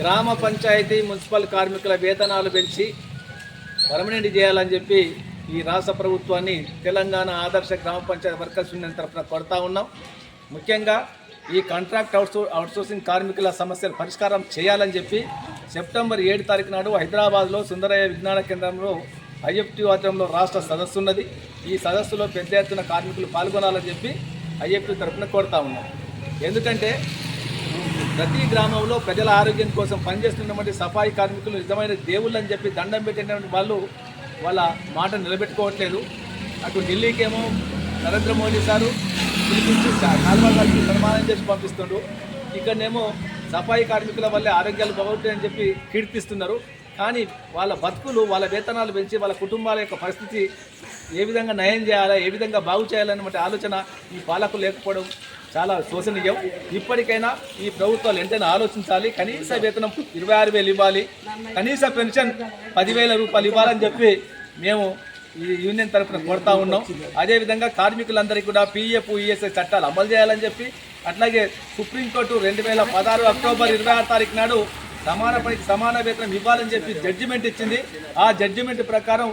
గ్రామ పంచాయతీ మున్సిపల్ కార్మికుల వేతనాలు పెంచి పర్మనెంట్ చేయాలని చెప్పి ఈ రాష్ట్ర ప్రభుత్వాన్ని తెలంగాణ ఆదర్శ గ్రామ పంచాయతీ వర్కర్స్ యూనియన్ తరఫున కొడతా ఉన్నాం. ముఖ్యంగా ఈ కాంట్రాక్ట్ అవుట్సోర్సింగ్ కార్మికుల సమస్యలు పరిష్కారం చేయాలని చెప్పి సెప్టెంబర్ 7 తారీఖు నాడు హైదరాబాద్లో సుందరయ్య విజ్ఞాన కేంద్రంలో ఐఎఫ్టీ ఆధ్వర్యంలో రాష్ట్ర సదస్సు ఉన్నది. ఈ సదస్సులో పెద్ద ఎత్తున కార్మికులు పాల్గొనాలని చెప్పి ఐఎఫ్టీ తరఫున కోరుతా ఉన్నాం. ఎందుకంటే ప్రతి గ్రామంలో ప్రజల ఆరోగ్యం కోసం పనిచేస్తున్నటువంటి సఫాయి కార్మికులు నిజమైన దేవుళ్ళు అని చెప్పి దండం పెట్టినటువంటి వాళ్ళు వాళ్ళ మాట నిలబెట్టుకోవట్లేదు. అటు ఢిల్లీకేమో నరేంద్ర మోడీ సారు పిలిపించి కాల్వాల్ గారికి సన్మానం చేసి పంపిస్తుండ్రు. ఇక్కడనేమో సఫాయి కార్మికుల వల్లే ఆరోగ్యాలు బాగుంటాయని చెప్పి కీర్తిస్తున్నారు. కానీ వాళ్ళ బతుకులు, వాళ్ళ వేతనాలు పెంచి వాళ్ళ కుటుంబాల యొక్క పరిస్థితి ఏ విధంగా నయం చేయాలా, ఏ విధంగా బాగు చేయాలన్నమాట ఆలోచన ఈ పాలకులు లేకపోవడం చాలా శోచనీయం. ఇప్పటికైనా ఈ ప్రభుత్వాలు వెంటనే ఆలోచించాలి. కనీస వేతనం 26,000 ఇవ్వాలి, కనీస పెన్షన్ 10,000 రూపాయలు ఇవ్వాలని చెప్పి మేము ఈ యూనియన్ తరఫున కోరుతా ఉన్నాం. అదేవిధంగా కార్మికులందరికీ కూడా పిఎఫ్, ఈఎస్ఐ చట్టాలు అమలు చేయాలని చెప్పి, అట్లాగే సుప్రీంకోర్టు 2016 అక్టోబర్ 26 తారీఖు నాడు సమాన పనికి సమాన వేతనం ఇవ్వాలని చెప్పి జడ్జిమెంట్ ఇచ్చింది. ఆ జడ్జిమెంట్ ప్రకారం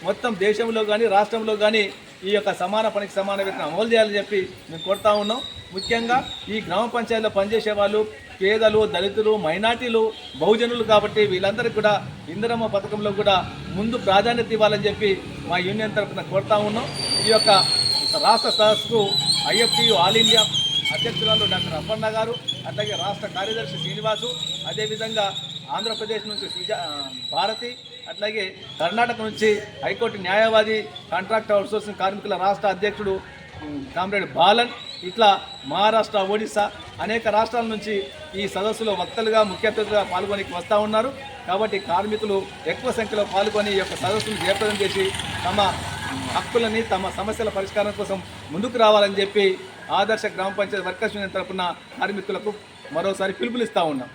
మొత్తం దేశంలో కానీ రాష్ట్రంలో కానీ ఈ యొక్క సమాన పనికి సమాన వేతనం అమలు చేయాలని చెప్పి మేము కోరుతా ఉన్నాం. ముఖ్యంగా ఈ గ్రామ పంచాయతీలో పనిచేసే వాళ్ళు పేదలు, దళితులు, మైనార్టీలు, బహుజనులు కాబట్టి వీళ్ళందరికీ కూడా ఇందిరమ్మ పథకంలో కూడా ముందు ప్రాధాన్యత ఇవ్వాలని చెప్పి మా యూనియన్ తరఫున కోరుతా ఉన్నాం. ఈ యొక్క రాష్ట్ర సదస్సుకు ఐఎఫ్టీయు ఆల్ ఇండియా అధ్యక్షురాలు డాక్టర్ అప్పన్న గారు, అట్లాగే రాష్ట్ర కార్యదర్శి శ్రీనివాసు, అదేవిధంగా ఆంధ్రప్రదేశ్ నుంచి భారతి, అట్లాగే కర్ణాటక నుంచి హైకోర్టు న్యాయవాది కాంట్రాక్ట్ అవుట్సోర్సింగ్ కార్మికుల రాష్ట్ర అధ్యక్షుడు కామ్రేడ్ బాలన్, ఇట్లా మహారాష్ట్ర, ఒడిశా అనేక రాష్ట్రాల నుంచి ఈ సదస్సులో వక్తలుగా, ముఖ్య అతిథులుగా పాల్గొని వస్తూ ఉన్నారు. కాబట్టి కార్మికులు ఎక్కువ సంఖ్యలో పాల్గొని ఈ యొక్క సదస్సును జయప్రదం చేసి తమ హక్కులని, తమ సమస్యల పరిష్కారం కోసం ముందుకు రావాలని చెప్పి ఆదర్శ గ్రామ పంచాయతీ వర్కర్స్ యూనియన్ తరఫున కార్మికులకు మరోసారి పిలుపునిస్తూ ఉన్నాం.